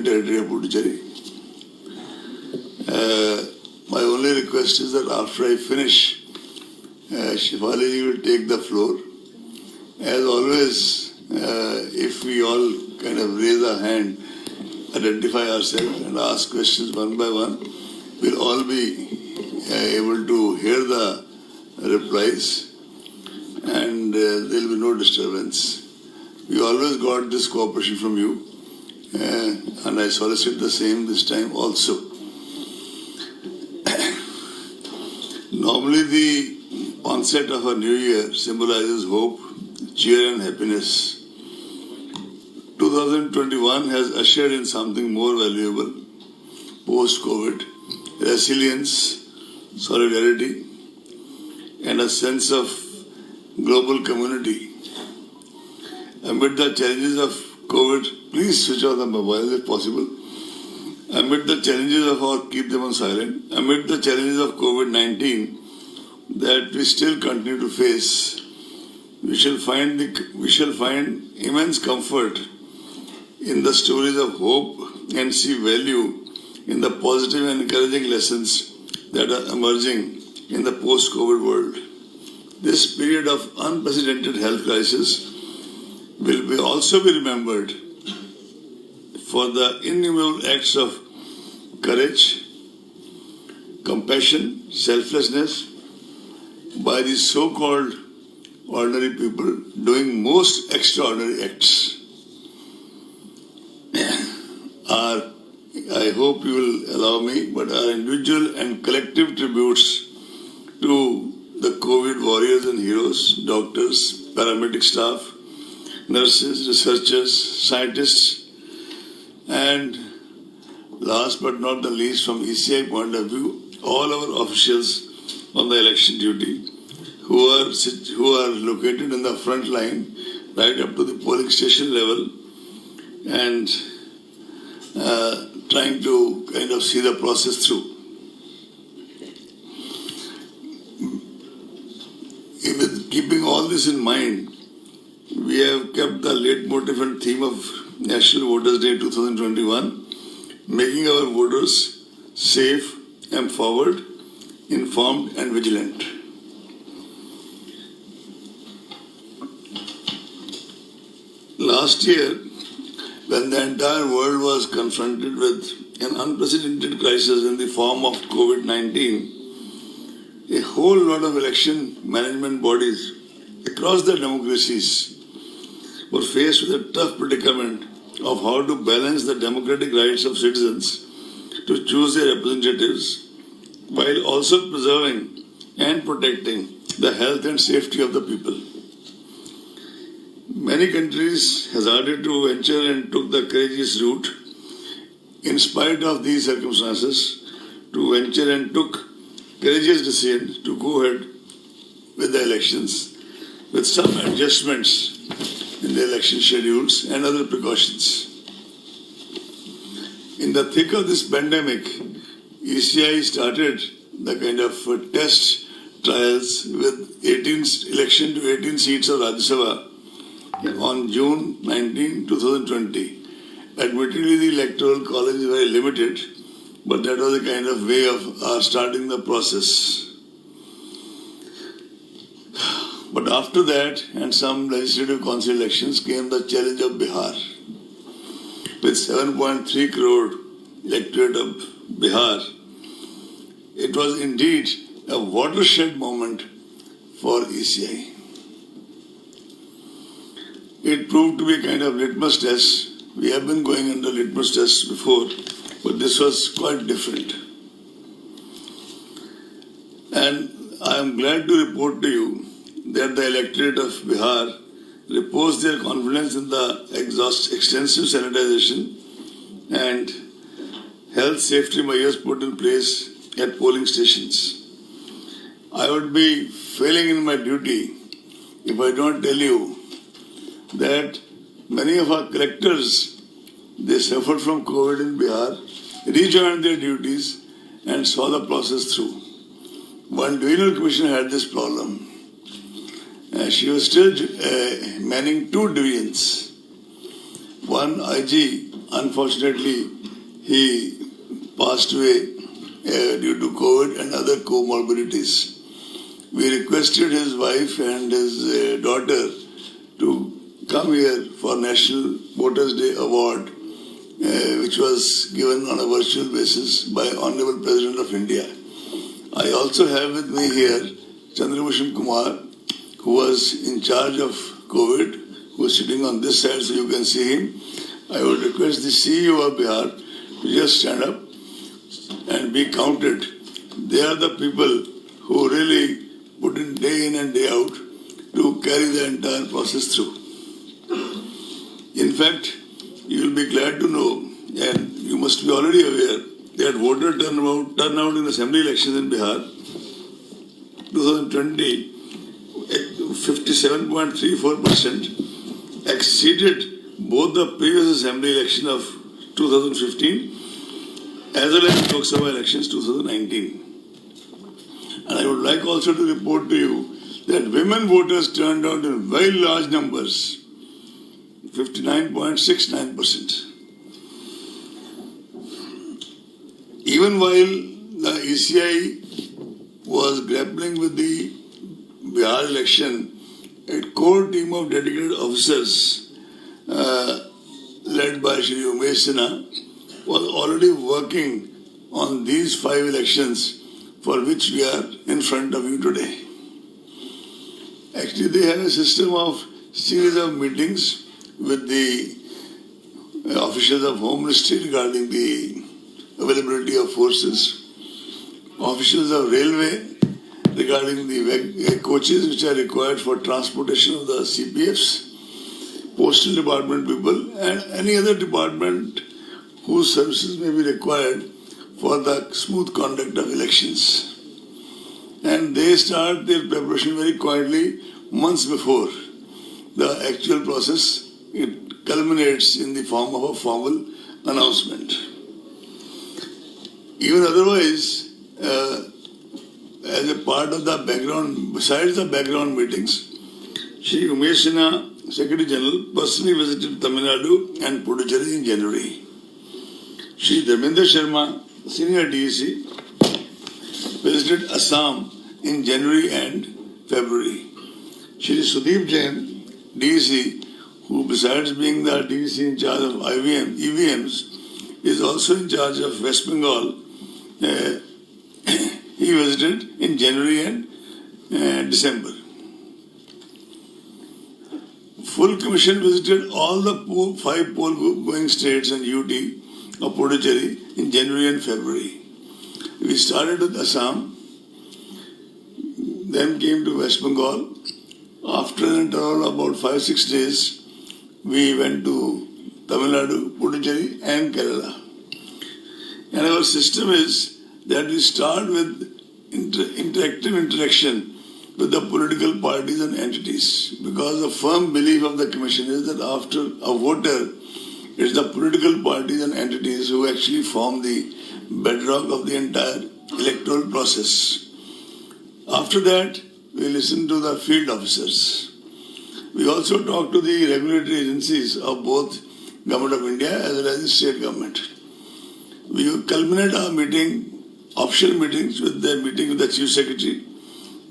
Union Territory of Puducherry. My only request is that after I finish, Shefali ji will take the floor. As always, if we all kind of raise our hand, identify ourselves and ask questions one by one, we'll all be able to hear the replies and there will be no disturbance. We always got this cooperation from you and I solicit the same this time also. Normally the onset of a new year symbolizes hope, cheer and happiness. 2021 has ushered in something more valuable post-COVID, resilience, solidarity and a sense of global community. Amid the challenges of COVID, please switch off the mobile if possible. Amid the challenges of keep them on silent. Amid the challenges of COVID-19 that we still continue to face, we shall find immense comfort in the stories of hope and see value in the positive and encouraging lessons that are emerging in the post-COVID world. This period of unprecedented health crisis will also be remembered for the innumerable acts of courage, compassion, selflessness by these so-called ordinary people doing most extraordinary acts. I hope you will allow me, but our individual and collective tributes to the COVID warriors and heroes, doctors, paramedic staff, nurses, researchers, scientists, and last but not the least, from ECI point of view, all our officials on the election duty who are located in the front line right up to the polling station level and trying to kind of see the process through. With keeping all this in mind, we have kept the leitmotif and theme of National Voters Day 2021, making our voters safe, empowered, informed and vigilant. Last year, when the entire world was confronted with an unprecedented crisis in the form of COVID-19, a whole lot of election management bodies across the democracies were faced with a tough predicament of how to balance the democratic rights of citizens to choose their representatives while also preserving and protecting the health and safety of the people. Many countries hazarded to venture and took the courageous route, in spite of these circumstances, to venture and took courageous decision to go ahead with the elections with some adjustments in the election schedules and other precautions. In the thick of this pandemic, ECI started the kind of test trials with election to 18 seats of Rajya Sabha on June 19, 2020. Admittedly, the electoral college is very limited, but that was a kind of way of starting the process. But after that, and some legislative council elections, came the challenge of Bihar. With 7.3 crore electorate of Bihar, it was indeed a watershed moment for ECI. It proved to be a kind of litmus test. We have been going under litmus tests before, but this was quite different. And I am glad to report to you that the electorate of Bihar reposed their confidence in the extensive sanitization and health safety measures put in place at polling stations. I would be failing in my duty if I don't tell you that many of our collectors, they suffered from COVID in Bihar, rejoined their duties and saw the process through. One divisional commissioner had this problem. She was still manning two divisions. One IG unfortunately, he passed away due to COVID and other comorbidities. We requested his wife and his daughter to come here for National Voters' Day Award, which was given on a virtual basis by Honorable President of India. I also have with me here Chandrabhushan Kumar, who was in charge of COVID, who is sitting on this side so you can see him. I would request the CEO of Bihar to just stand up and be counted. They are the people who really put in day in and day out to carry the entire process through. In fact, you will be glad to know, and you must be already aware, that voter turnout in assembly elections in Bihar 2020, 57.34%, exceeded both the previous assembly election of 2015 as well as Lok Sabha elections 2019. And I would like also to report to you that women voters turned out in very large numbers, 59.69%. Even while the ECI was grappling with the Bihar election, a core team of dedicated officers led by Shri Umesh Sinha was already working on these 5 elections for which we are in front of you today. Actually, they have a system of series of meetings with the officials of Home Ministry regarding the availability of forces, officials of Railway regarding the coaches which are required for transportation of the CPFs, Postal Department people, and any other department whose services may be required for the smooth conduct of elections. And they start their preparation very quietly months before the actual process. It culminates in the form of a formal announcement. Even otherwise, as a part of the background, besides the background meetings, Shri Umesh Sinha, Secretary General, personally visited Tamil Nadu and Puducherry in January. Shri Dharmendra Sharma, Senior DEC, visited Assam in January and February. Shri Sudeep Jain, DEC, who besides being the DEC in charge of EVMs, is also in charge of West Bengal. He visited in January and December. Full Commission visited all the 5 poll-going states and UT of Puducherry in January and February. We started with Assam, then came to West Bengal. After an interval of about 5-6 days, we went to Tamil Nadu, Puducherry and Kerala. And our system is that we start with interactive interaction with the political parties and entities, because the firm belief of the Commission is that after a voter, it's the political parties and entities who actually form the bedrock of the entire electoral process. After that, we listen to the field officers. We also talk to the regulatory agencies of both Government of India as well as the state government. We culminate our official meetings with the meeting with the Chief Secretary,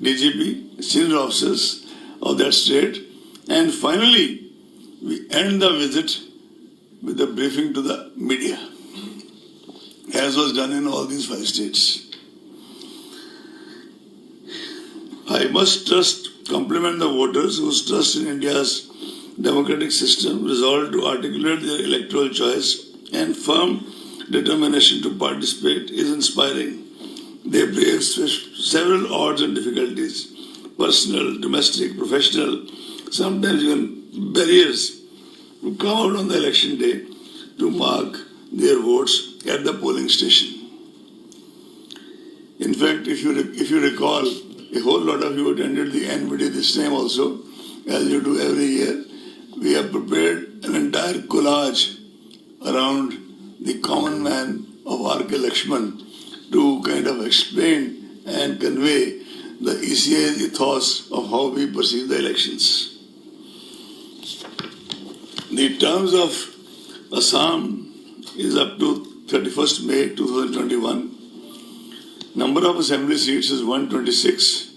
DGP, senior officers of that state, and finally we end the visit with a briefing to the media, as was done in all these 5 states. I must compliment the voters whose trust in India's democratic system, resolve to articulate their electoral choice, and firm determination to participate is inspiring. They brave several odds and difficulties, personal, domestic, professional, sometimes even barriers, to come out on the election day to mark their votes at the polling station. In fact, if you recall, a whole lot of you attended the NVD this time also, as you do every year. We have prepared an entire collage around the common man of R.K. Lakshman to kind of explain and convey the ECI's ethos of how we perceive the elections. The terms of Assam is up to 31st May 2021. Number of assembly seats is 126.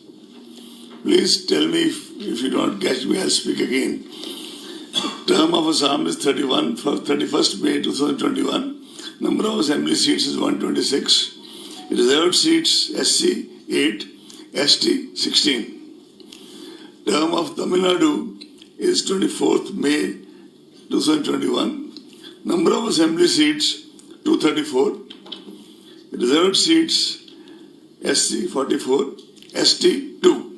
Please tell me if you don't catch me, I'll speak again. Term of Assam is 31st May 2021. Number of assembly seats is 126. Reserved seats SC 8, ST 16. Term of Tamil Nadu is 24th May 2021. Number of assembly seats 234. Reserved seats SC 44, ST 2.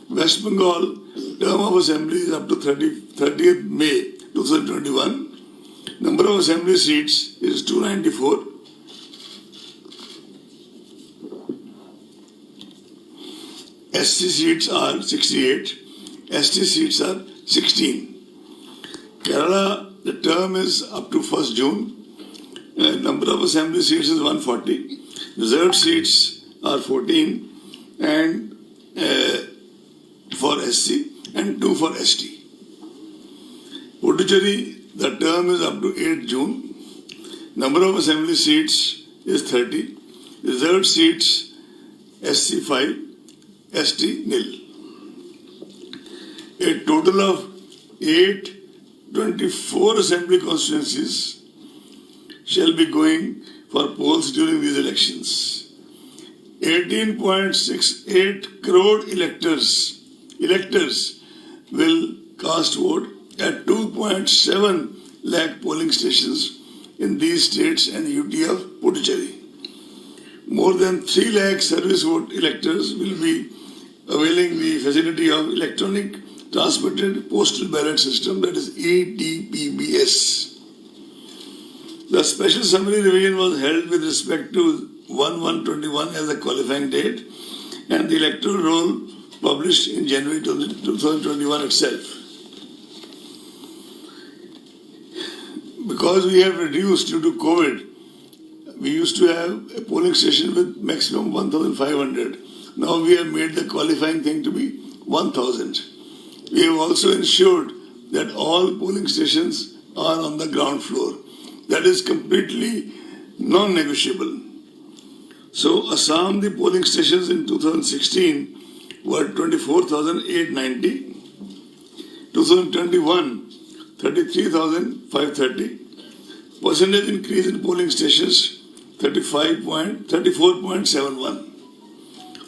West Bengal term of assembly is up to 30th May 2021. Number of assembly seats is 294. SC seats are 68. ST seats are 16. Kerala, the term is up to 1st June. Number of assembly seats is 140. Reserved seats are 14 and for SC and 2 for ST. Puducherry, the term is up to 8 June. Number of assembly seats is 30. Reserved seats SC 5, ST nil. A total of 824 assembly constituencies shall be going for polls during these elections. 18.68 crore electors will cast vote at 2.7 lakh polling stations in these states and UT of Puducherry. More than 3 lakh service vote electors will be availing the facility of electronic transmitted postal ballot system, that is ETPBS. The special summary revision was held with respect to 1/1/21 as a qualifying date and the electoral roll published in January 2021 itself. Because we have reduced due to COVID, we used to have a polling station with maximum 1,500. Now we have made the qualifying thing to be 1,000. We have also ensured that all polling stations are on the ground floor. That is completely non-negotiable. So Assam, the polling stations in 2016 were 24,890. 2021, 33,530. Percentage increase in polling stations, 34.71.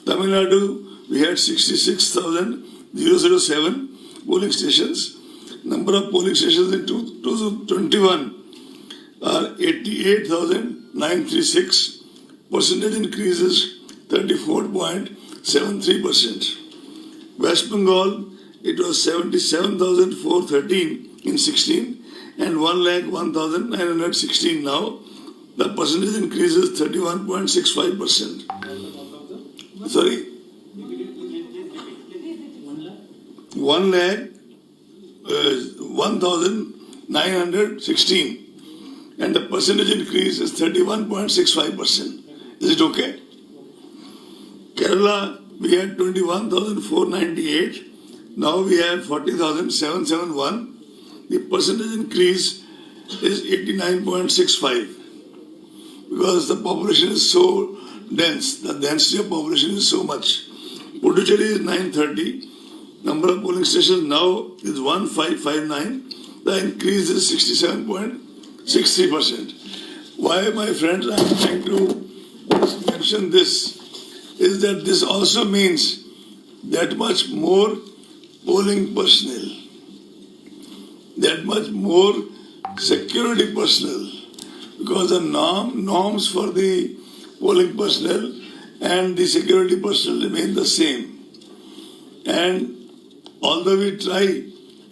Tamil Nadu, we had 66,007 polling stations. Number of polling stations in 2021 are 88,936. Percentage increase is 34.73%. West Bengal, it was 77,413 in 16 and 1,01,916 now. The percentage increase is 31.65%. Sorry? 1,0916 and the percentage increase is 31.65%. Is it okay? Kerala, we had 21,498. Now we have 40,771. The percentage increase is 89.65 because the population is so dense. The density of population is so much. Puducherry is 930. Number of polling stations now is 1559. The increase is 67.63%. Why, my friends, I am trying to mention this is that this also means that much more polling personnel, that much more security personnel, because the norms for the polling personnel and the security personnel remain the same. And although we try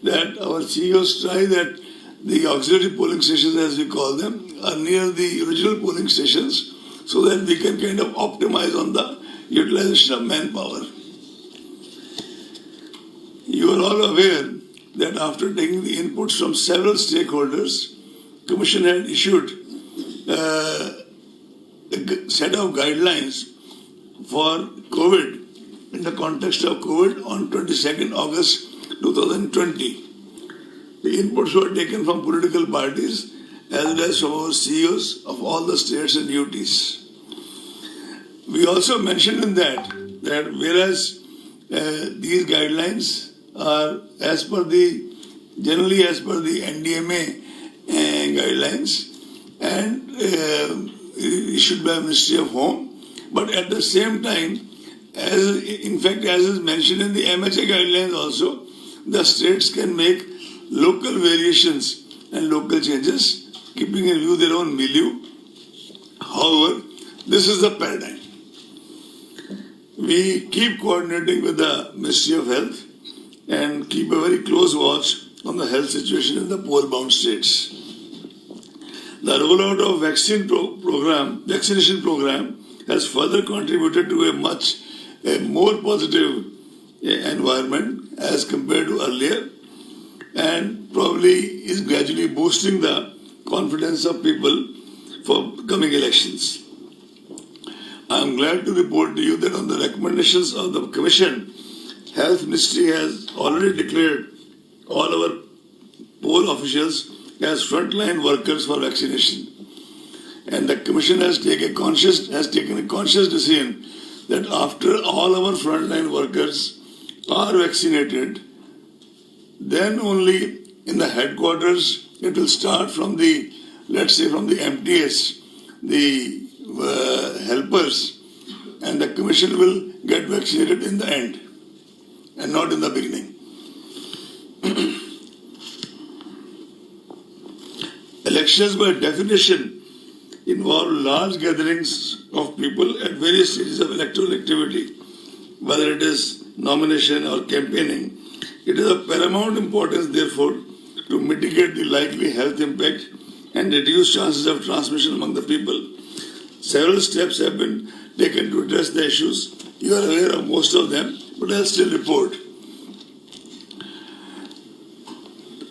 that, our CEOs try that the auxiliary polling stations, as we call them, are near the original polling stations so that we can kind of optimize on the utilization of manpower. You are all aware that after taking the inputs from several stakeholders, Commission had issued a set of guidelines for COVID, in the context of COVID, on 22nd August 2020. The inputs were taken from political parties as well as from our CEOs of all the states and UTs. We also mentioned in that whereas these guidelines are generally as per the NDMA guidelines and issued by Ministry of Home, but at the same time, as is mentioned in the MHA guidelines also, the states can make local variations and local changes, keeping in view their own milieu. However, this is the paradigm. We keep coordinating with the Ministry of Health and keep a very close watch on the health situation in the poor-bound states. The rollout of vaccination program has further contributed to a more positive environment as compared to earlier, and probably is gradually boosting the confidence of people for coming elections. I am glad to report to you that on the recommendations of the Commission, Health Ministry has already declared all our poll officials as frontline workers for vaccination. And the Commission has taken a conscious decision that after all our frontline workers are vaccinated, then only in the headquarters it will start from the, let's say from the MTS, the helpers, and the Commission will get vaccinated in the end and not in the beginning. Elections by definition involve large gatherings of people at various stages of electoral activity, whether it is nomination or campaigning. It is of paramount importance, therefore, to mitigate the likely health impact and reduce chances of transmission among the people. Several steps have been taken to address the issues. You are aware of most of them, but I'll still report.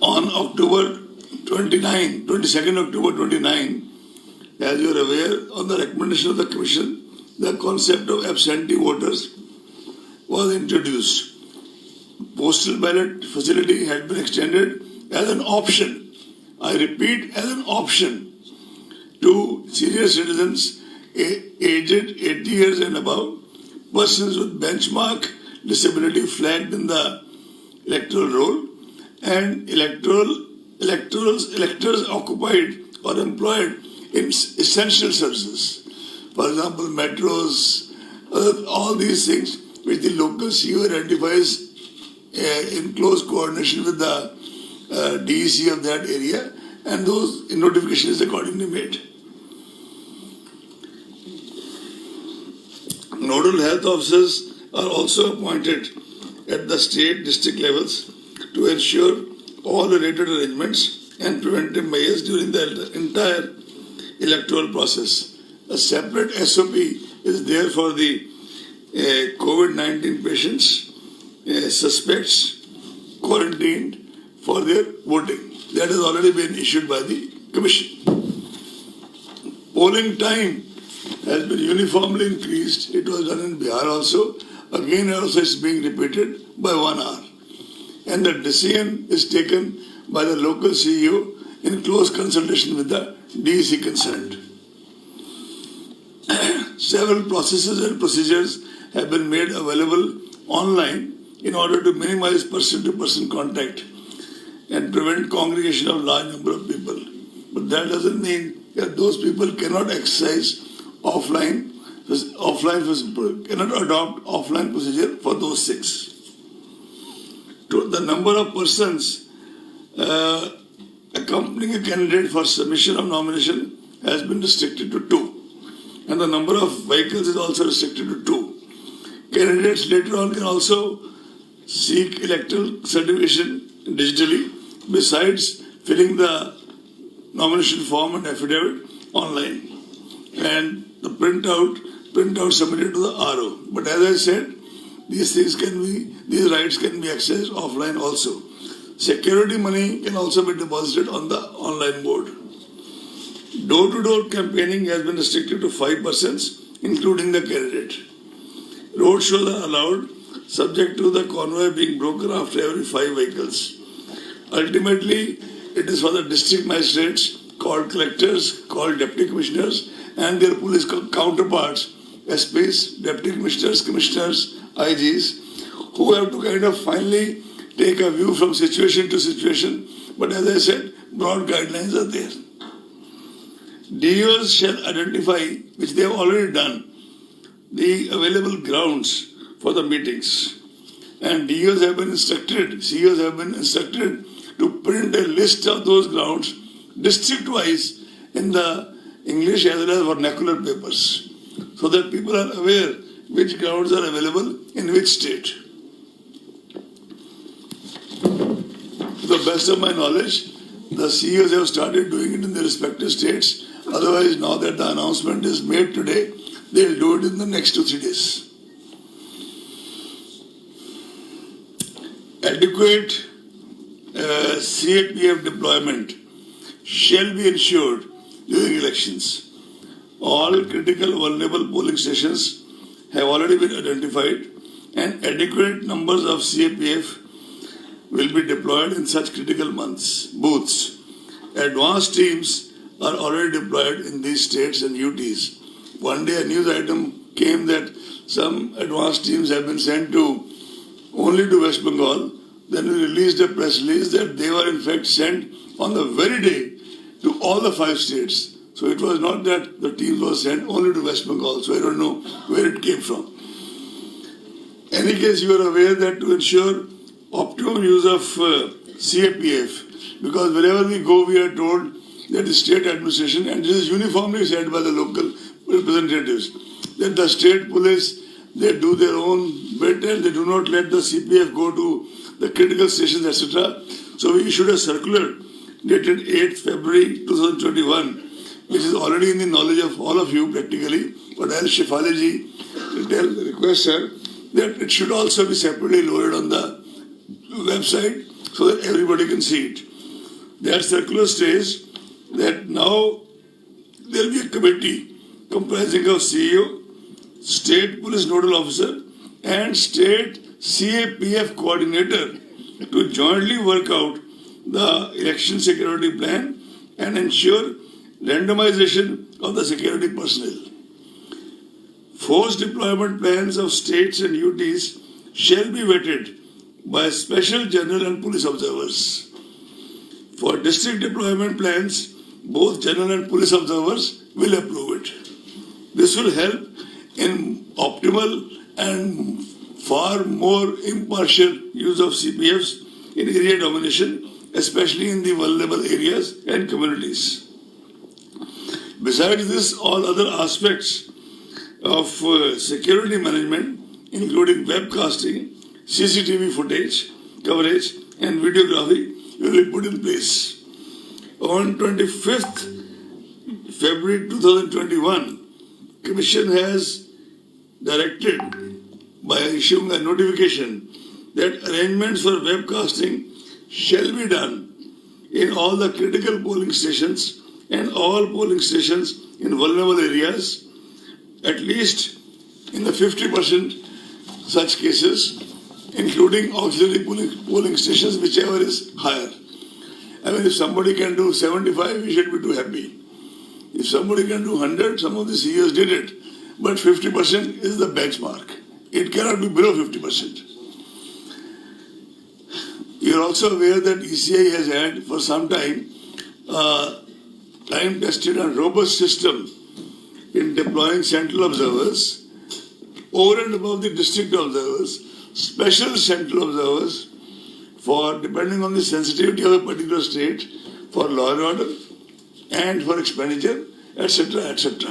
On October 22nd October 29, as you are aware, on the recommendation of the Commission, the concept of absentee voters was introduced. Postal ballot facility had been extended as an option. I repeat, as an option to senior citizens aged 80 years and above, persons with benchmark disability flagged in the electoral roll, and electors occupied or employed in essential services. For example, metros, all these things which the local CEO identifies in close coordination with the DEC of that area, and those notifications accordingly made. Nodal health officers are also appointed at the state district levels to ensure all related arrangements and preventive measures during the entire electoral process. A separate SOP is there for the COVID-19 patients, suspects, quarantined for their voting. That has already been issued by the Commission. Polling time has been uniformly increased. It was done in Bihar also. Again, also it's being repeated by 1 hour. And the decision is taken by the local CEO in close consultation with the DEC concerned. Several processes and procedures have been made available online in order to minimize person-to-person contact and prevent congregation of large number of people. But that doesn't mean that those people cannot exercise cannot adopt offline procedure for those things. The number of persons accompanying a candidate for submission of nomination has been restricted to 2. And the number of vehicles is also restricted to 2. Candidates later on can also seek electoral certification digitally, besides filling the nomination form and affidavit online. And the printout submitted to the RO. But as I said, these rights can be accessed offline also. Security money can also be deposited on the online mode. Door-to-door campaigning has been restricted to 5 persons, including the candidate. Road shows are allowed, subject to the convoy being broken after every 5 vehicles. Ultimately, it is for the district magistrates, called collectors, called deputy commissioners, and their police counterparts, SPs, deputy commissioners, commissioners, IGs, who have to kind of finally take a view from situation to situation. But as I said, broad guidelines are there. DOs shall identify, which they have already done, the available grounds for the meetings. And DOs have been instructed, CEOs have been instructed to print a list of those grounds district-wise in the English as well as vernacular papers, so that people are aware which grounds are available in which state. To the best of my knowledge, the CEOs have started doing it in their respective states. Otherwise, now that the announcement is made today, they will do it in the next 2-3 days. Adequate CAPF deployment shall be ensured during elections. All critical vulnerable polling stations have already been identified, and adequate numbers of CAPF will be deployed in such critical booths. Advanced teams are already deployed in these states and UTs. One day a news item came that some advanced teams have been sent only to West Bengal. Then we released a press release that they were in fact sent on the very day to all the 5 states. So it was not that the teams were sent only to West Bengal. So I don't know where it came from. In any case, you are aware that to ensure optimum use of CAPF, because wherever we go, we are told that the state administration, and this is uniformly said by the local representatives, that the state police, they do their own bit and they do not let the CPF go to the critical stations, etc. So we issued a circular dated 8th February 2021, which is already in the knowledge of all of you practically, but I'll Shefali ji request her that it should also be separately loaded on the website so that everybody can see it. That circular states that now there will be a committee comprising of CEO, State Police Nodal Officer, and State CAPF Coordinator to jointly work out the election security plan and ensure randomization of the security personnel. Force deployment plans of states and UTs shall be vetted by special general and police observers. For district deployment plans, both general and police observers will approve it. This will help in optimal and far more impartial use of CPFs in area domination, especially in the vulnerable areas and communities. Besides this, all other aspects of security management, including webcasting, CCTV footage, coverage, and videography, will be put in place. On 25th February 2021, Commission has directed by issuing a notification that arrangements for webcasting shall be done in all the critical polling stations and all polling stations in vulnerable areas, at least in the 50% such cases, including auxiliary polling stations, whichever is higher. I mean, if somebody can do 75, we should be too happy. If somebody can do 100, some of the CEOs did it, but 50% is the benchmark. It cannot be below 50%. You are also aware that ECI has had for some time time-tested and robust system in deploying central observers over and above the district observers, special central observers for, depending on the sensitivity of a particular state, for law and order and for expenditure, etc., etc.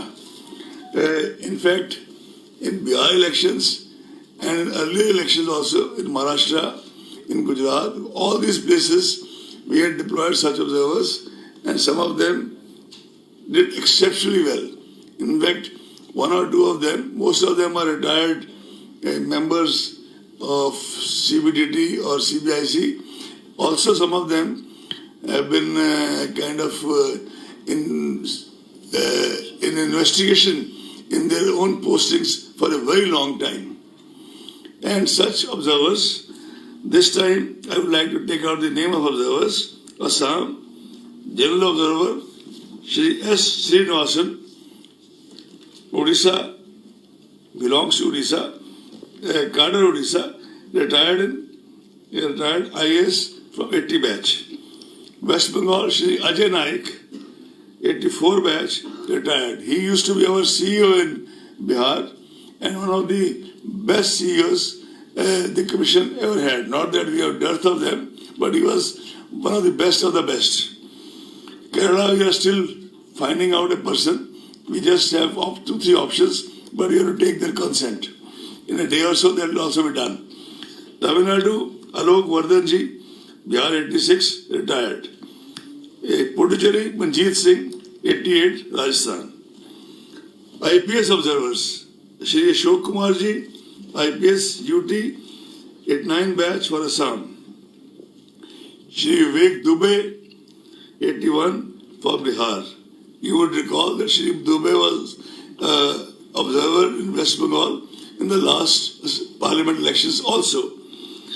In fact, in Bihar elections and in earlier elections also, in Maharashtra, in Gujarat, all these places, we had deployed such observers, and some of them did exceptionally well. In fact, 1 or 2 of them, most of them are retired members of CBDT or CBIC. Also, some of them have been in investigation in their own postings for a very long time. And such observers, this time I would like to take out the name of observers: Assam, General Observer, Shri S. Srinivasan, Odisha, belongs to Odisha, Cadre Odisha, retired IAS from 80 batch. West Bengal, Shri Ajay Naik, 84 batch, retired. He used to be our CEO in Bihar and one of the best CEOs the commission ever had. Not that we have dearth of them, but he was one of the best of the best. Kerala, we are still finding out a person. We just have 2-3 options, but we have to take their consent. In a day or so, that will also be done. Tamil Nadu, Alok Vardhanji, Bihar 86, retired. Puducherry, Manjeet Singh, 88, Rajasthan. IPS observers, Shri Ashok Kumar ji, IPS UT, 89 batch for Assam. Shri Vivek Dubey, 81 for Bihar. You would recall that Shri Dubey was observer in West Bengal in the last parliament elections also.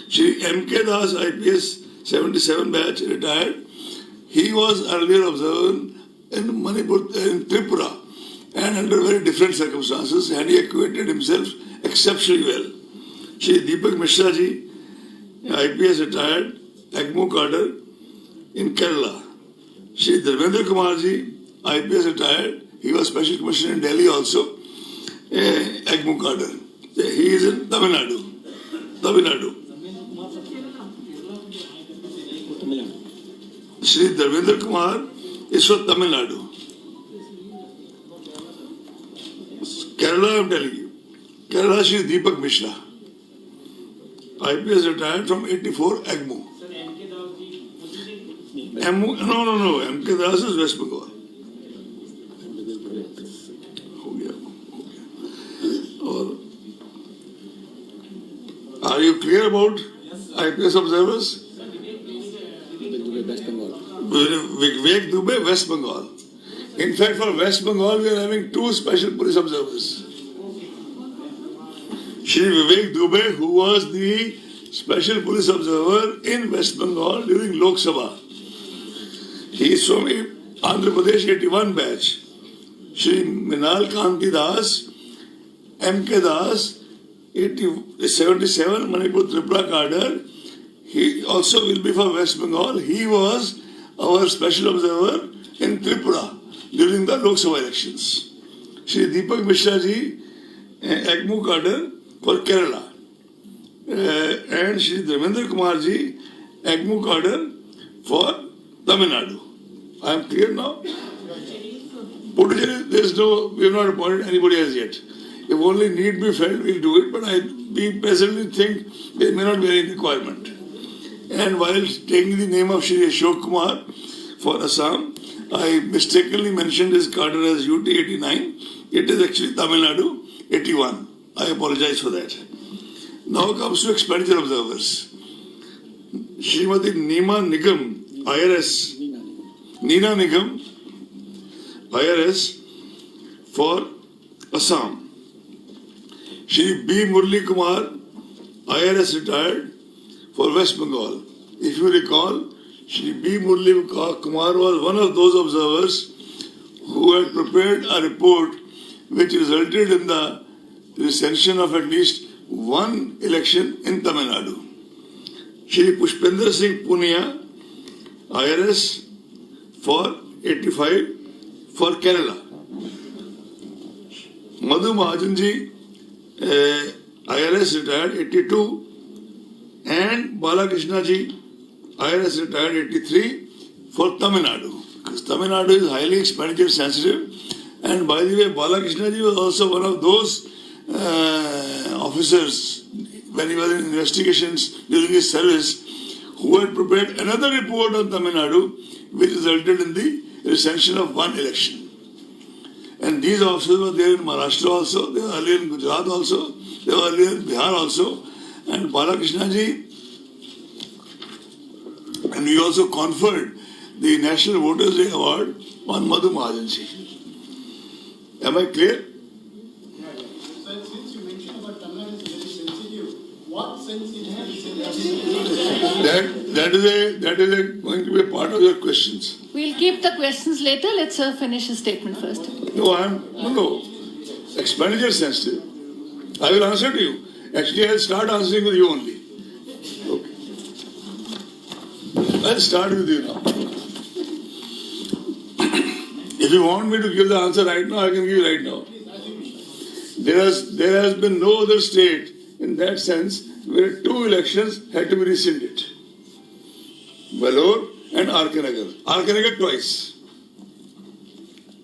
Shri M.K. Das, IPS 77 batch, retired. He was earlier observer in Manipur, in Tripura, and under very different circumstances, and he acquitted himself exceptionally well. Shri Deepak Mishra ji, IPS retired, EGMO cadre in Kerala. Shri Dharmendra Kumar ji, IPS retired. He was Special Commissioner in Delhi also, EGMO cadre. He is in Tamil Nadu. Tamil Nadu. Shri Dharmendra Kumar is from Tamil Nadu. Kerala, I am telling you. Kerala, Shri Deepak Mishra. IPS retired from 84 EGMO. No. MK Das is West Bengal. Are you clear about IPS observers? Vivek Dubey, West Bengal. In fact, for West Bengal, we are having 2 special police observers. Shri Vivek Dubey, who was the special police observer in West Bengal during Lok Sabha. He is from Andhra Pradesh 81 batch. Shri Minal Kanti Das, MK Das, 77 Manipur Tripura cadre. He also will be for West Bengal. He was our special observer in Tripura during the Lok Sabha elections. Shri Deepak Mishra ji, EGMO cadre for Kerala. And Shri Dharmendra Kumar ji, EGMO cadre for Tamil Nadu. I am clear now? Puducherry, we have not appointed anybody as yet. If only need be felt, we will do it, but we presently think there may not be any requirement. And while taking the name of Shri Ashok Kumar for Assam, I mistakenly mentioned his cadre as UT 89. It is actually Tamil Nadu 81. I apologize for that. Now comes to expenditure observers. Srimati Neema Nigam, IRS. Neena Nigam, IRS for Assam. Shri B. Murli Kumar, IRS retired for West Bengal. If you recall, Shri B. Murli Kumar was one of those observers who had prepared a report which resulted in the recension of at least one election in Tamil Nadu. Shri Pushpendra Singh Punia, IRS for 85 for Kerala. Madhu Mahajanji, IRS retired 82, and Balakrishna ji, IRS retired 83 for Tamil Nadu. Because Tamil Nadu is highly expenditure sensitive, and by the way, Balakrishna ji was also one of those officers when he was in investigations during his service who had prepared another report on Tamil Nadu which resulted in the recension of one election. And these officers were there in Maharashtra also, they were earlier in Gujarat also, they were earlier in Bihar also, and Balakrishna ji, and we also conferred the National Voters Day Award on Madhu Mahajan ji. Am I clear? Since you mentioned about Tamil Nadu is very sensitive, What sense it has in That is going to be a part of your questions. We'll keep the questions later. Let's finish his statement first. No. Expenditure sensitive. I will answer to you. Actually, I'll start answering with you only. Okay. I'll start with you now. If you want me to give the answer right now, I can give you right now. There has been no other state in that sense where two elections had to be rescinded. Vellore and R.K. Nagar. R.K. Nagar twice.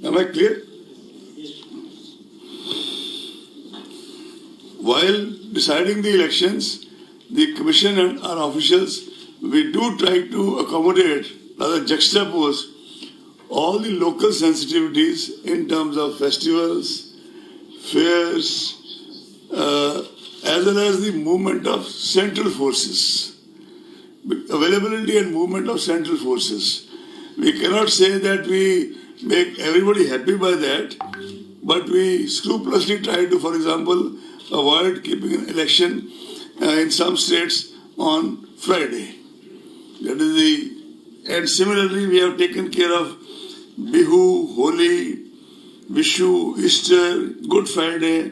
Am I clear? While deciding the elections, the Commission and our officials, we do try to accommodate, rather juxtapose, all the local sensitivities in terms of festivals, fairs, as well as the movement of central forces, availability and movement of central forces. We cannot say that we make everybody happy by that, but we scrupulously try to, for example, avoid keeping an election in some states on Friday. And similarly, we have taken care of Bihu, Holi, Vishu, Easter, Good Friday,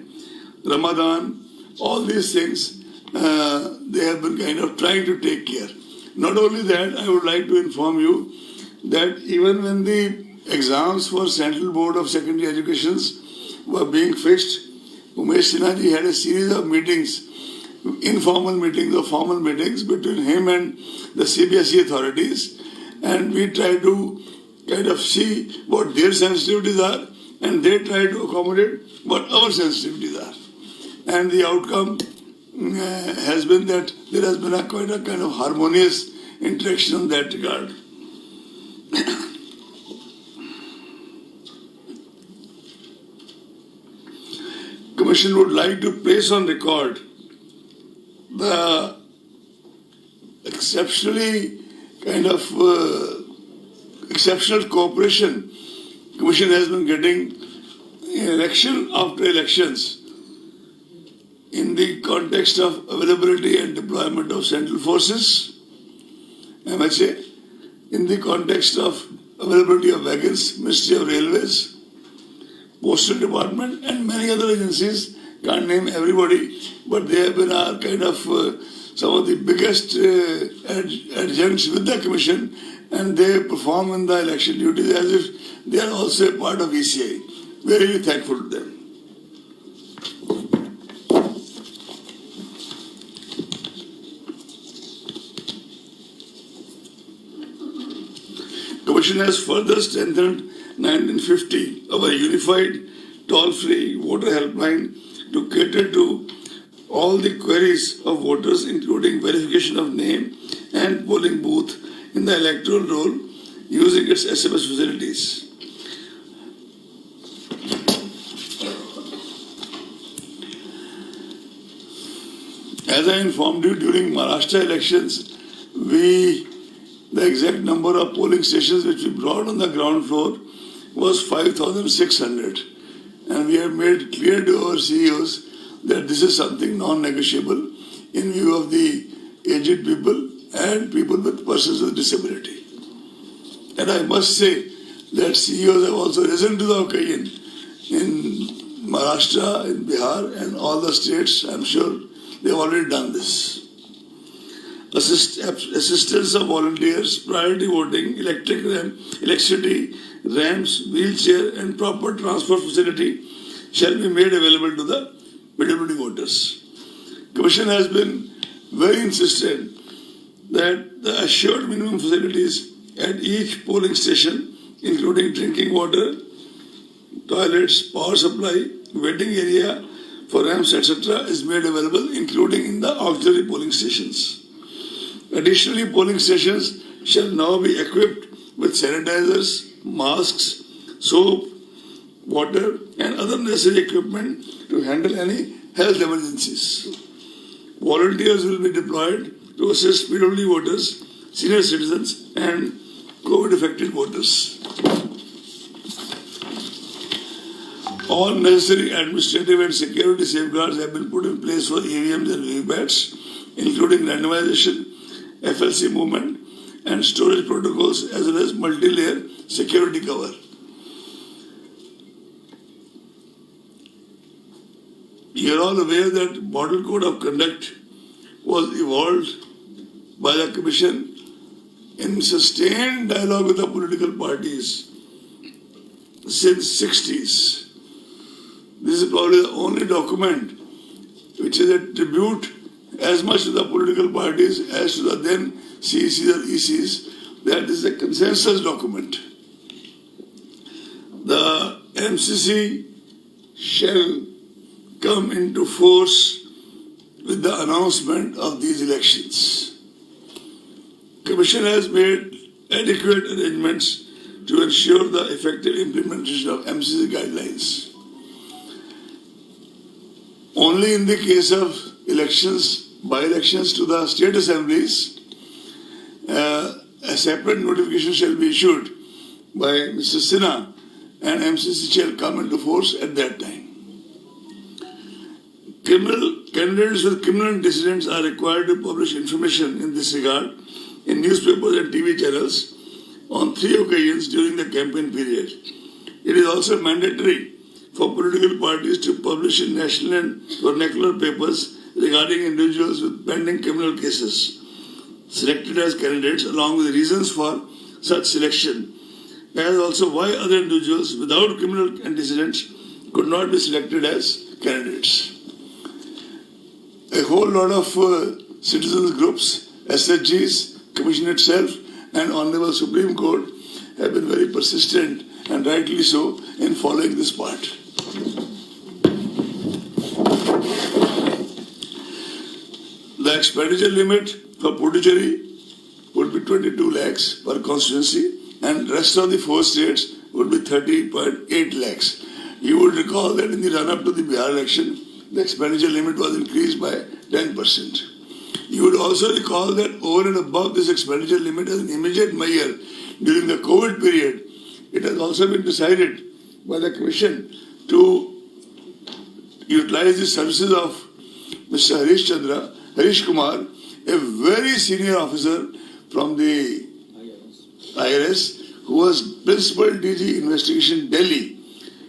Ramadan, all these things, they have been kind of trying to take care. Not only that, I would like to inform you that even when the exams for Central Board of Secondary Educations were being fixed, Umesh Sinha ji had a series of meetings, informal meetings or formal meetings between him and the CBSE authorities, and we try to kind of see what their sensitivities are, and they try to accommodate what our sensitivities are. And the outcome has been that there has been quite a kind of harmonious interaction in that regard. Commission would like to place on record the exceptional cooperation Commission has been getting election after elections in the context of availability and deployment of central forces, MHA, in the context of availability of wagons, Ministry of Railways, Postal Department, and many other agencies. Can't name everybody, but they have been our kind of some of the biggest adjuncts with the Commission, and they perform in the election duties as if they are also a part of ECI. We are really thankful to them. Commission has further strengthened 1950, our unified toll-free voter helpline, to cater to all the queries of voters, including verification of name and polling booth in the electoral roll using its SMS facilities. As I informed you during Maharashtra elections, the exact number of polling stations which we brought on the ground floor was 5,600. And we have made clear to our CEOs that this is something non-negotiable in view of the aged people and people with persons with disability. And I must say that CEOs have also risen to the occasion in Maharashtra, in Bihar, and all the states. I'm sure they've already done this. Assistance of volunteers, priority voting, electricity, ramps, wheelchair, and proper transport facility shall be made available to the PWD voters. Commission has been very insistent that the assured minimum facilities at each polling station, including drinking water, toilets, power supply, waiting area for ramps, etc., is made available, including in the auxiliary polling stations. Additionally, polling stations shall now be equipped with sanitizers, masks, soap, water, and other necessary equipment to handle any health emergencies. Volunteers will be deployed to assist PWD voters, senior citizens, and COVID-affected voters. All necessary administrative and security safeguards have been put in place for EVMs and VVPATs including randomization, FLC movement, and storage protocols, as well as multi-layer security cover. You are all aware that Model Code of Conduct was evolved by the Commission in sustained dialogue with the political parties since 60s. This is probably the only document which is a tribute as much to the political parties as to the then CECs or ECs. That is a consensus document. The MCC shall come into force with the announcement of these elections. Commission has made adequate arrangements to ensure the effective implementation of MCC guidelines. Only in the case of elections, by-elections to the state assemblies, a separate notification shall be issued by Mr. Sinha, and MCC shall come into force at that time. Candidates with criminal antecedents are required to publish information in this regard in newspapers and TV channels on 3 occasions during the campaign period. It is also mandatory for political parties to publish in national and vernacular papers regarding individuals with pending criminal cases selected as candidates, along with reasons for such selection, as also why other individuals without criminal antecedents could not be selected as candidates. A whole lot of citizens groups, SHGs, Commission itself, and Honorable Supreme Court have been very persistent, and rightly so, in following this part. The expenditure limit for Puducherry would be 22 lakhs per constituency, and rest of the 4 states would be 30.8 lakhs. You would recall that in the run-up to the Bihar election, the expenditure limit was increased by 10%. You would also recall that over and above this expenditure limit as an immediate measure during the COVID period, it has also been decided by the Commission to utilize the services of Mr. Harish Kumar, a very senior officer from the IRS, who was Principal DG Investigation Delhi.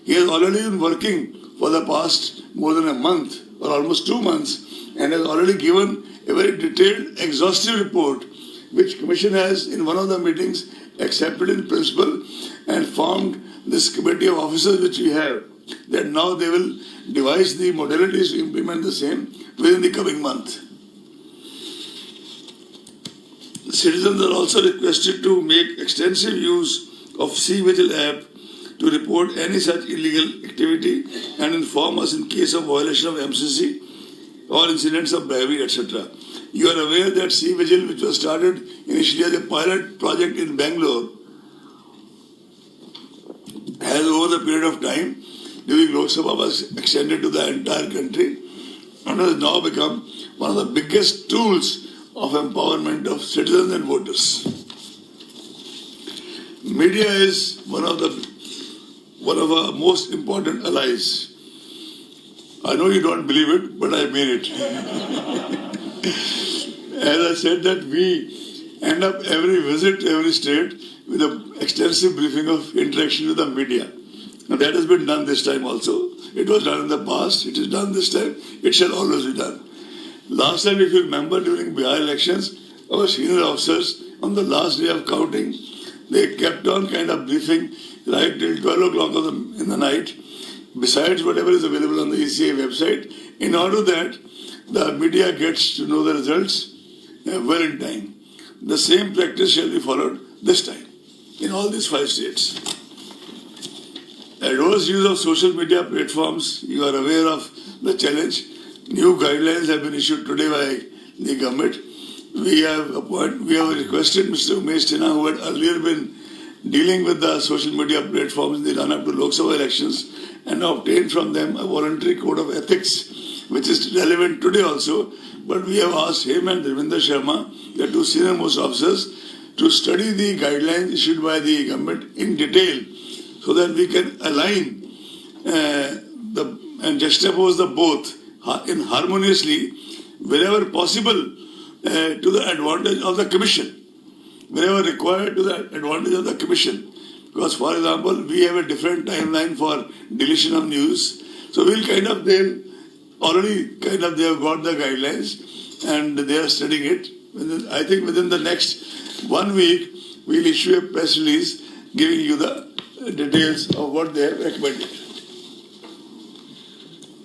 He has already been working for the past more than a month or almost 2 months, and has already given a very detailed, exhaustive report, which Commission has in one of the meetings accepted in principle and formed this committee of officers which we have, that now they will devise the modalities to implement the same within the coming month. The citizens are also requested to make extensive use of C-Vigil app to report any such illegal activity and inform us in case of violation of MCC or incidents of bribery, etc. You are aware that C-Vigil, which was started initially as a pilot project in Bangalore, has over the period of time during Lok Sabha was extended to the entire country and has now become one of the biggest tools of empowerment of citizens and voters. Media is one of our most important allies. I know you don't believe it, but I mean it. As I said, that we end up every visit to every state with an extensive briefing of interaction with the media. And that has been done this time also. It was done in the past, it is done this time, it shall always be done. Last time, if you remember, during Bihar elections, our senior officers, on the last day of counting, they kept on kind of briefing right till 12 o'clock in the night, besides whatever is available on the ECA website, in order that the media gets to know the results well in time. The same practice shall be followed this time in all these 5 states. Adverse use of social media platforms, you are aware of the challenge. New guidelines have been issued today by the government. We have requested Mr. Umesh Sinha, who had earlier been dealing with the social media platforms in the run-up to Lok Sabha elections, and obtained from them a voluntary code of ethics, which is relevant today also. But we have asked him and Dharmendra Sharma, the 2 senior most officers, to study the guidelines issued by the government in detail, so that we can align and juxtapose the both in harmoniously wherever possible. to the advantage of the commission. Wherever required, to the advantage of the commission. Because, for example, we have a different timeline for deletion of news. So we'll they have got the guidelines and they are studying it. I think within the next 1 week, we'll issue a press release giving you the details of what they have recommended.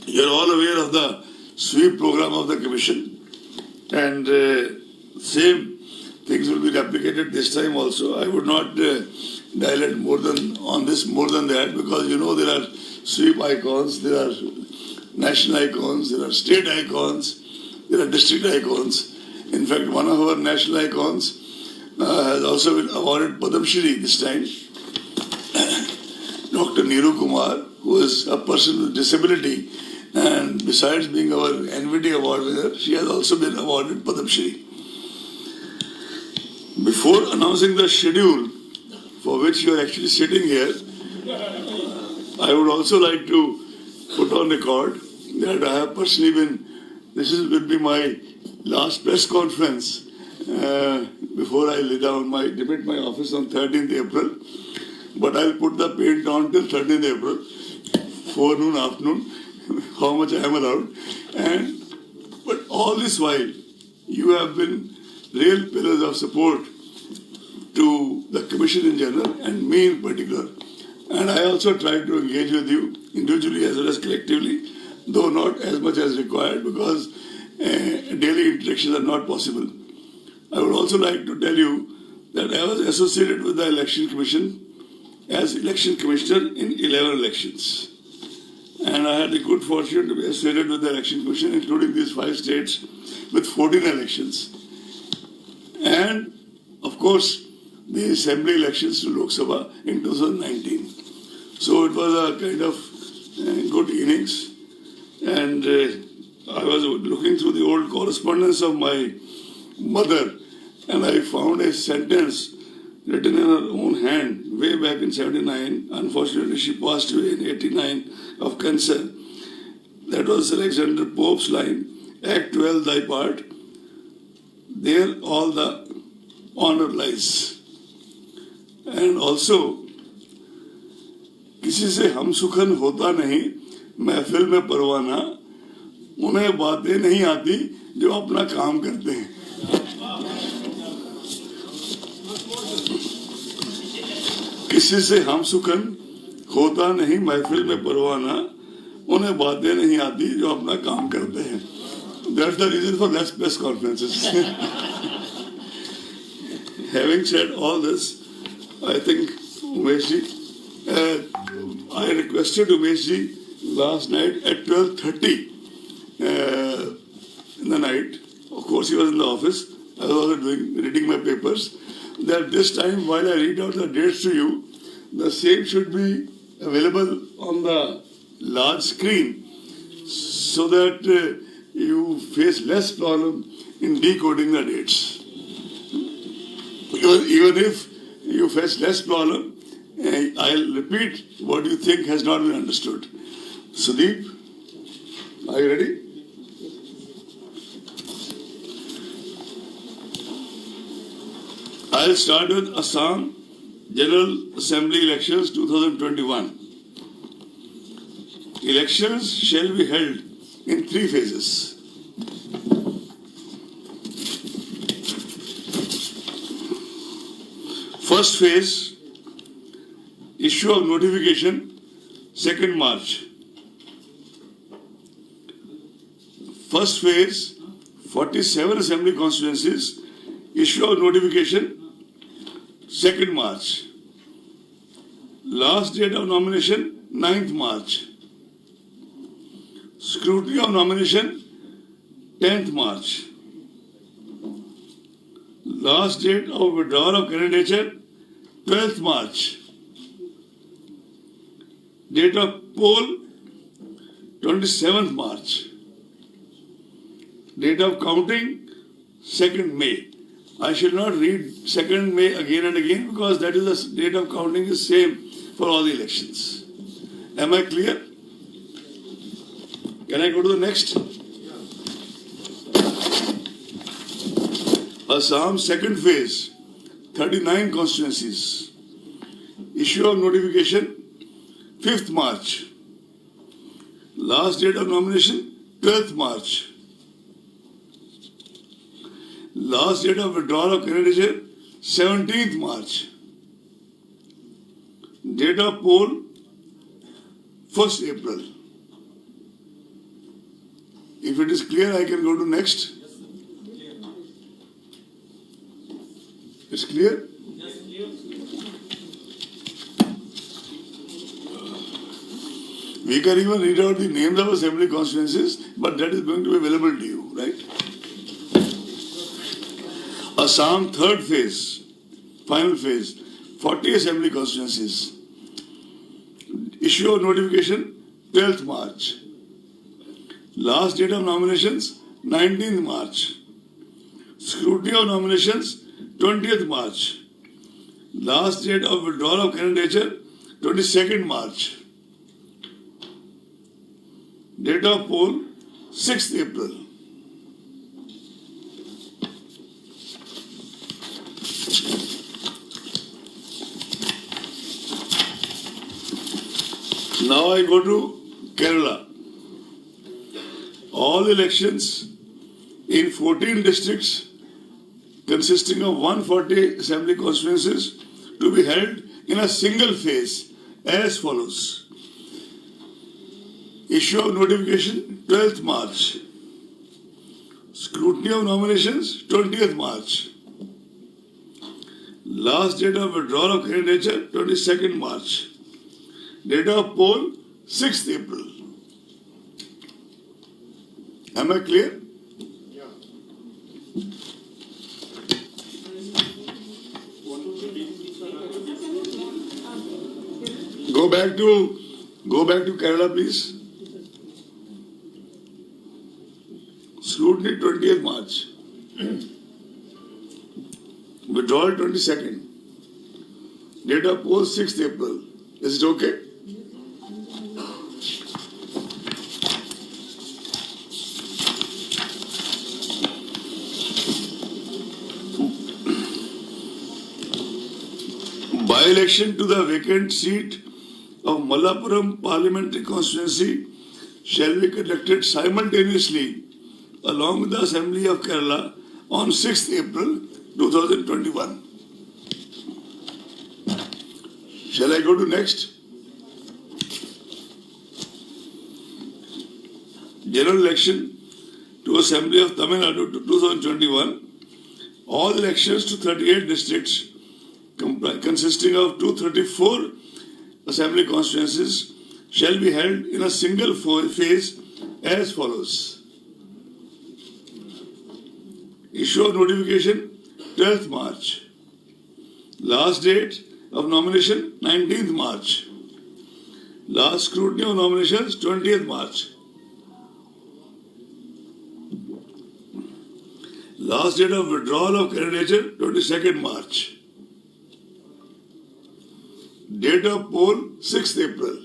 You're all aware of the sweep program of the commission, and same things will be replicated this time also. I would not dilate more than that, because there are sweep icons, there are national icons, there are state icons, there are district icons. In fact, one of our national icons has also been awarded Padma Shri this time. Dr. Neeru Kumar, who is a person with disability, and besides being our NVD award winner, she has also been awarded Padma Shri. Before announcing the schedule for which you are actually sitting here, I would also like to put on record that I have personally will be my last press conference before I demit my office on 13th April. But I'll put the paint on till 13th April, forenoon, afternoon, how much I am allowed. But all this while, you have been real pillars of support to the Commission in general and me in particular. And I also try to engage with you individually as well as collectively, though not as much as required, because daily interactions are not possible. I would also like to tell you that I was associated with the Election Commission as Election Commissioner in 11 elections. And I had the good fortune to be associated with the Election Commission, including these 5 states, with 14 elections. And, of course, the Assembly elections to Lok Sabha in 2019. So it was a kind of good innings. And I was looking through the old correspondence of my mother, and I found a sentence written in her own hand way back in 79. Unfortunately, she passed away in 89 of cancer. That was Alexander Pope's line, Act 12 thy part, there all the honor lies. And also, किसी से हम सुखन होता नहीं, महफिल में परवाना, उन्हें बातें नहीं आती जो अपना काम करते हैं. किसी से हम सुखन होता नहीं, महफिल में परवाना, उन्हें बातें नहीं आती जो अपना काम करते हैं. That's the reason for less press conferences. Having said all this, I think Umeshji, I requested Umeshji last night at 12:30 in the night. Of course, he was in the office. I was also reading my papers. That this time, while I read out the dates to you, the same should be available on the large screen, so that you face less problem in decoding the dates. Even if you face less problem, I'll repeat what you think has not been understood. Sudeep, are you ready? I'll start with Assam General Assembly Elections 2021. Elections shall be held in 3 phases. First phase, issue of notification, 2nd March. First phase, 47 assembly constituencies, issue of notification, 2nd March. Last date of nomination, 9th March. Scrutiny of nomination, 10th March. Last date of withdrawal of candidature, 12th March. Date of poll, 27th March. Date of counting, 2nd May. I shall not read 2nd May again and again, because that is the date of counting is same for all the elections. Am I clear? Can I go to the next? Assam second phase, 39 constituencies. Issue of notification, 5th March. Last date of nomination, 12th March. Last date of withdrawal of candidature, 17th March. Date of poll, 1st April. If it is clear, I can go to next. It's clear? We can even read out the names of assembly constituencies, but that is going to be available to you, right? Assam third phase, final phase, 40 assembly constituencies. Issue of notification, 12th March. Last date of nominations, 19th March. Scrutiny of nominations, 20th March. Last date of withdrawal of candidature, 22nd March. Date of poll, 6th April. Now I go to Kerala. All elections in 14 districts consisting of 140 assembly constituencies to be held in a single phase as follows. Issue of notification, 12th March. Scrutiny of nominations, 20th March. Last date of withdrawal of candidature, 22nd March. Date of poll, 6th April. Am I clear? Go back to Kerala, please. Scrutiny 20th March. Withdrawal 22nd. Date of poll 6th April. Is it okay? By-election to the vacant seat of Malappuram Parliamentary Constituency shall be conducted simultaneously along with the Assembly of Kerala on 6th April 2021. Shall I go to next? General election to Assembly of Tamil Nadu 2021. All elections to 38 districts consisting of 234 assembly constituencies shall be held in a single phase as follows. Issue of notification, 12th March. Last date of nomination, 19th March. Last scrutiny of nominations, 20th March. Last date of withdrawal of candidature, 22nd March. Date of poll, 6th April.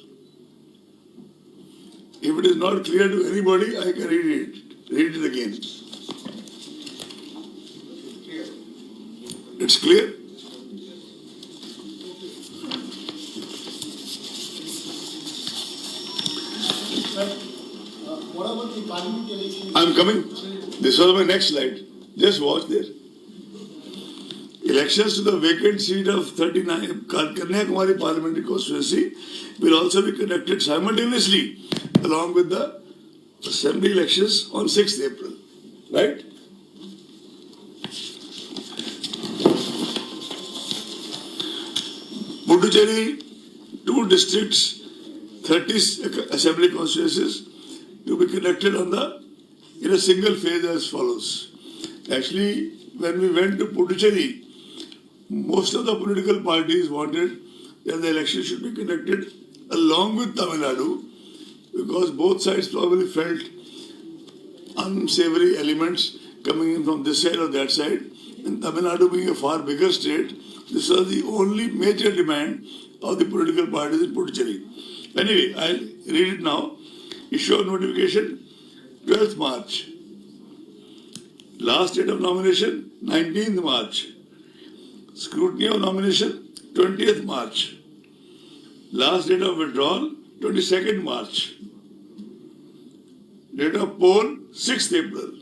If it is not clear to anybody, I can read it again. It's clear? What about the parliament election? I'm coming. This was my next slide. Just watch there. Elections to the vacant seat of 39 Kanyakumari Parliamentary Constituency will also be conducted simultaneously along with the assembly elections on 6th April. Right? Puducherry, 2 districts, 30 assembly constituencies to be conducted in a single phase as follows. Actually, when we went to Puducherry, most of the political parties wanted that the election should be conducted along with Tamil Nadu because both sides probably felt unsavory elements coming in from this side or that side. And Tamil Nadu being a far bigger state, this was the only major demand of the political parties in Puducherry. Anyway, I'll read it now. Issue of notification, 12th March. Last date of nomination, 19th March. Scrutiny of nomination, 20th March. Last date of withdrawal, 22nd March. Date of poll, 6th April.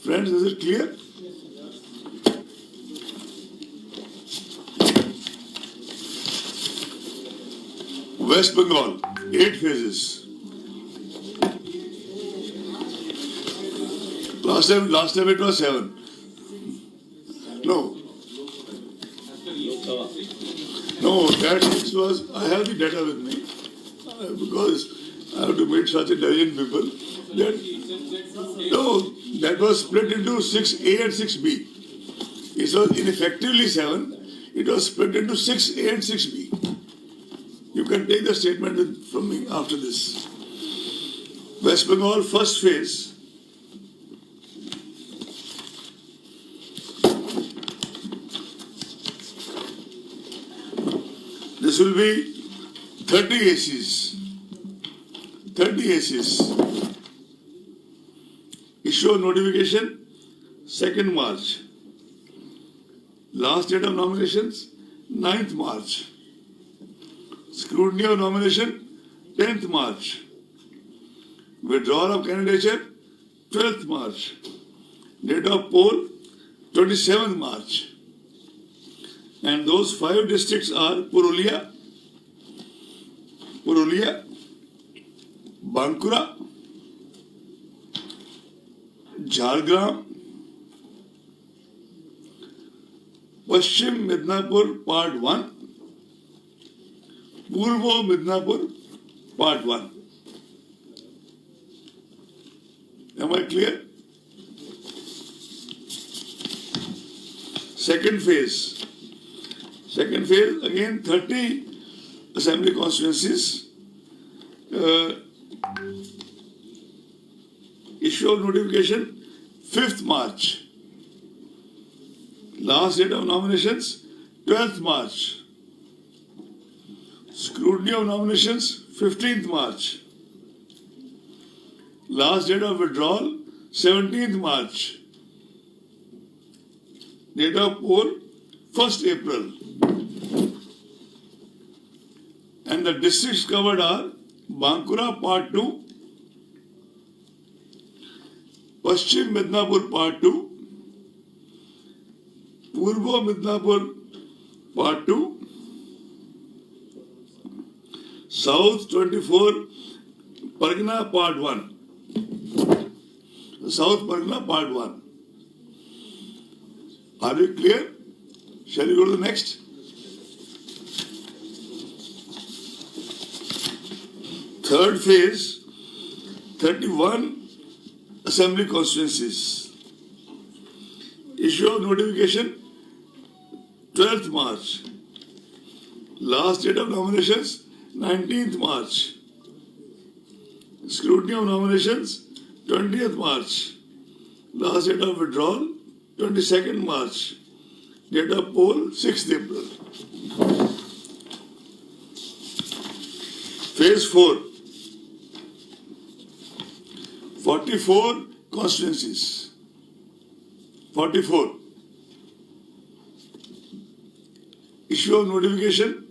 Friends, is it clear? West Bengal, 8 phases. Last time it was 7. No, that was, I have the data with me because I have to meet such intelligent people. That was split into 6A and 6B. It was ineffectively 7. It was split into 6A and 6B. You can take the statement from me after this. West Bengal, first phase. This will be 30 ACs. 30 ACs. Issue of notification, 2nd March. Last date of nominations, 9th March. Scrutiny of nomination, 10th March. Withdrawal of candidature, 12th March. Date of poll, 27th March. And those 5 districts are Purulia, Bankura, Jhargram, Paschim Midnapur Part 1, Purvo Midnapur Part 1. Am I clear? Second phase, again 30 assembly constituencies. Issue of notification 5th March. Last date of nominations 12th March. Scrutiny of nominations 15th March. Last date of withdrawal 17th March. Date of poll 1st April. And the districts covered are Bankura Part 2, Paschim Midnapur Part 2, Purvo Midnapur Part 2, South 24 Pargana Part 1. South Pargana Part 1. Are you clear? Shall we go to the next? Third phase, 31 assembly constituencies. Issue of notification 12th March. Last date of nominations 19th March. Scrutiny of nominations 20th March. Last date of withdrawal 22nd March. Date of poll 6th April. Phase 4. 44 constituencies. 44. Issue of notification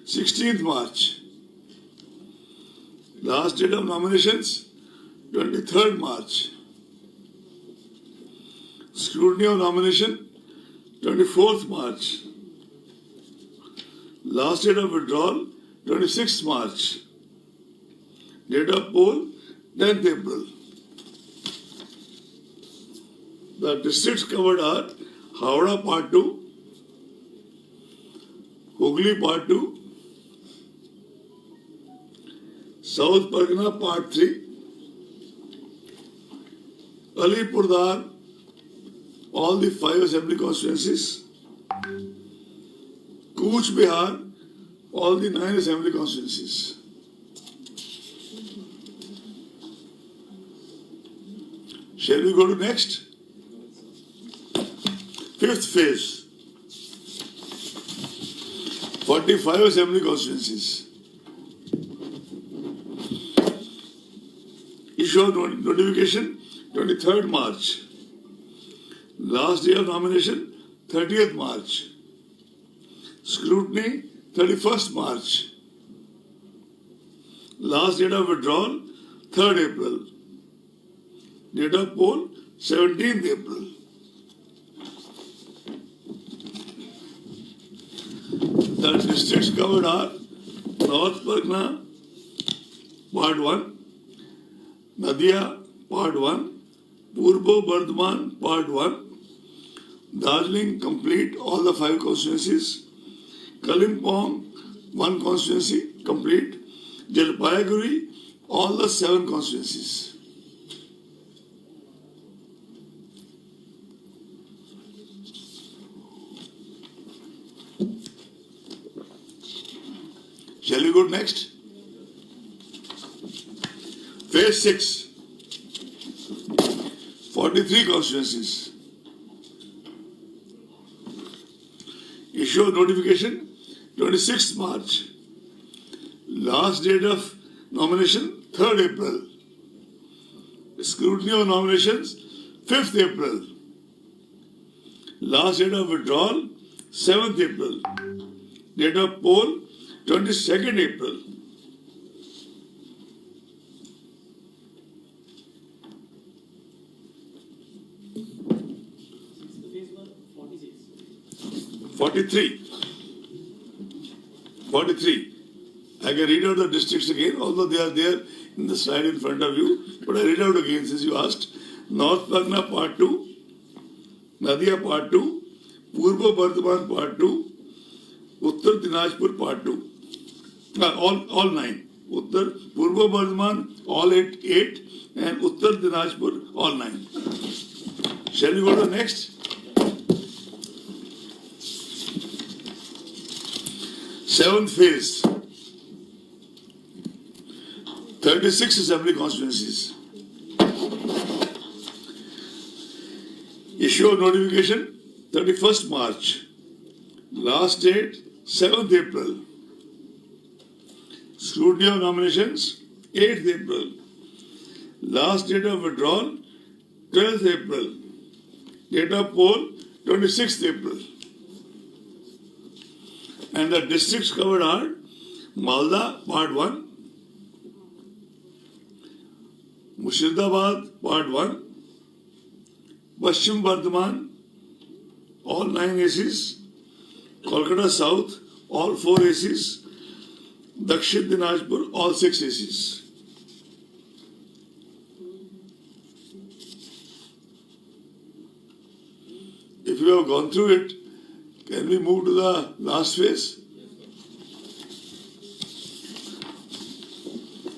16th March. Last date of nominations 23rd March. Scrutiny of nomination 24th March. Last date of withdrawal 26th March. Date of poll 10th April. The districts covered are Howrah Part 2, Hooghly Part 2, South Pargana Part 3, Alipurdar, all the 5 assembly constituencies, Cooch Behar, all the 9 assembly constituencies. Shall we go to next? 5th phase. 45 assembly constituencies. Issue of notification 23rd March. Last day of nomination, 30th March. Scrutiny, 31st March. Last date of withdrawal, 3rd April. Date of poll, 17th April. The districts covered are North Pargana, Part 1, Nadia, Part 1, Purbo Bardhaman, Part 1, Darjeeling, complete all the 5 constituencies, Kalimpong, 1 constituency, complete, Jalpaiguri, all the 7 constituencies. Shall we go next? Phase 6, 43 constituencies. Issue of notification, 26th March. Last date of nomination, 3rd April. Scrutiny of nominations, 5th April. Last date of withdrawal, 7th April. Date of poll, 22nd April. phase 1, 46. 43. I can read out the districts again, although they are there in the slide in front of you. But I read out again since you asked. North Pargana Part 2, Nadia Part 2, Purbo Bardhaman Part 2, Uttar Dinajpur Part 2. All 9. Uttar, Purbo Bardhaman, all 8, and Uttar Dinajpur, all 9. Shall we go to the next? Seventh phase, 36 assembly constituencies. Issue of notification, 31st March. Last date, 7th April. Scrutiny of nominations, 8th April. Last date of withdrawal, 12th April. Date of poll, 26th April. And the districts covered are Malda, Part 1, Murshidabad, Part 1, Paschim Bardhaman, all 9 ACs, Kolkata South, all 4 ACs, Dakshin Dinajpur, all 6 ACs. If you have gone through it, can we move to the last phase?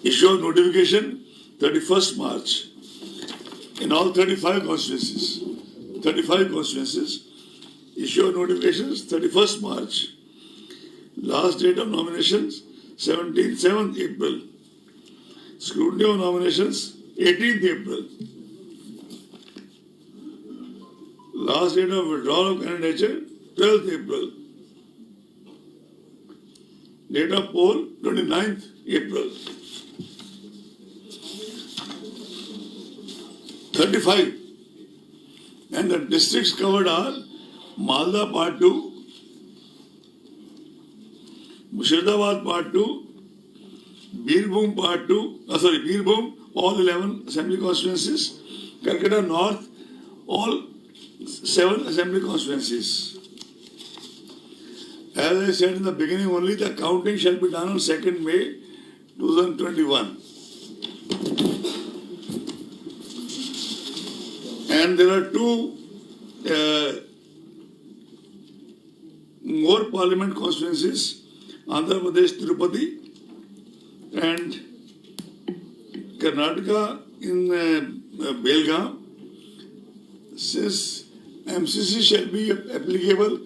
Issue of notification, 31st March. In all 35 constituencies. 35 constituencies. Issue of notifications, 31st March. Last date of nominations, 7th April. Scrutiny of nominations, 18th April. Last date of withdrawal of candidature, 12th April. Date of poll, 29th April. 35. And the districts covered are Malda Part 2, Murshidabad Part 2, Birbhum Part 2, Birbhum, all 11 assembly constituencies, Calcutta North, all 7 assembly constituencies. As I said in the beginning only, the counting shall be done on 2nd May 2021. And there are 2 more parliament constituencies, Andhra Pradesh, Tirupati, and Karnataka in Belgaum. Since MCC shall be applicable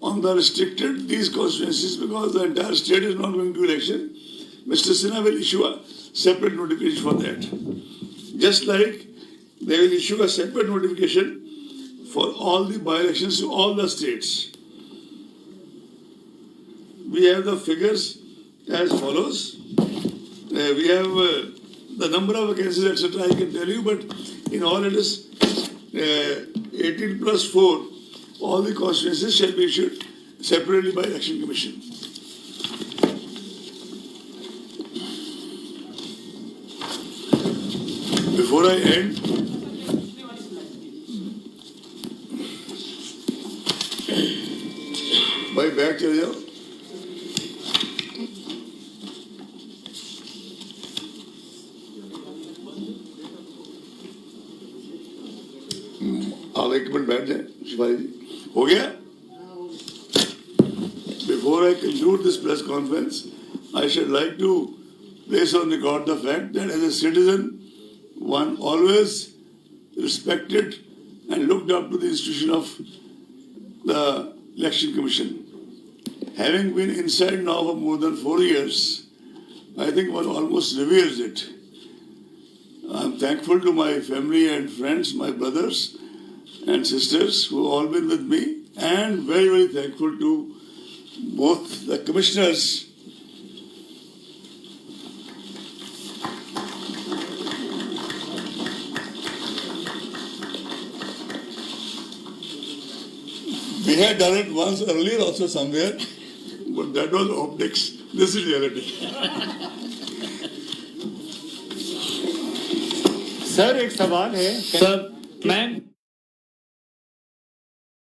on the restricted these constituencies because the entire state is not going to election, Mr. Sinha will issue a separate notification for that. Just like they will issue a separate notification for all the by-elections to all the states. We have the figures as follows. We have the number of vacancies, etc. I can tell you, but in all it is 18+4, all the constituencies shall be issued separately by Election Commission. Before I end, भाई bag चले जाओ. आप एक minute बैठ जाए शिवाजी जी. हो गया? Before I conclude this press conference, I should like to place on record the fact that as a citizen, one always respected and looked up to the institution of the Election Commission. Having been inside now for more than 4 years, I think one almost reveres it. I'm thankful to my family and friends, my brothers and sisters who have all been with me, and very, very thankful to both the commissioners we had done it once earlier also somewhere, but that was optics. This is reality. Sir एक सवाल है sir मैं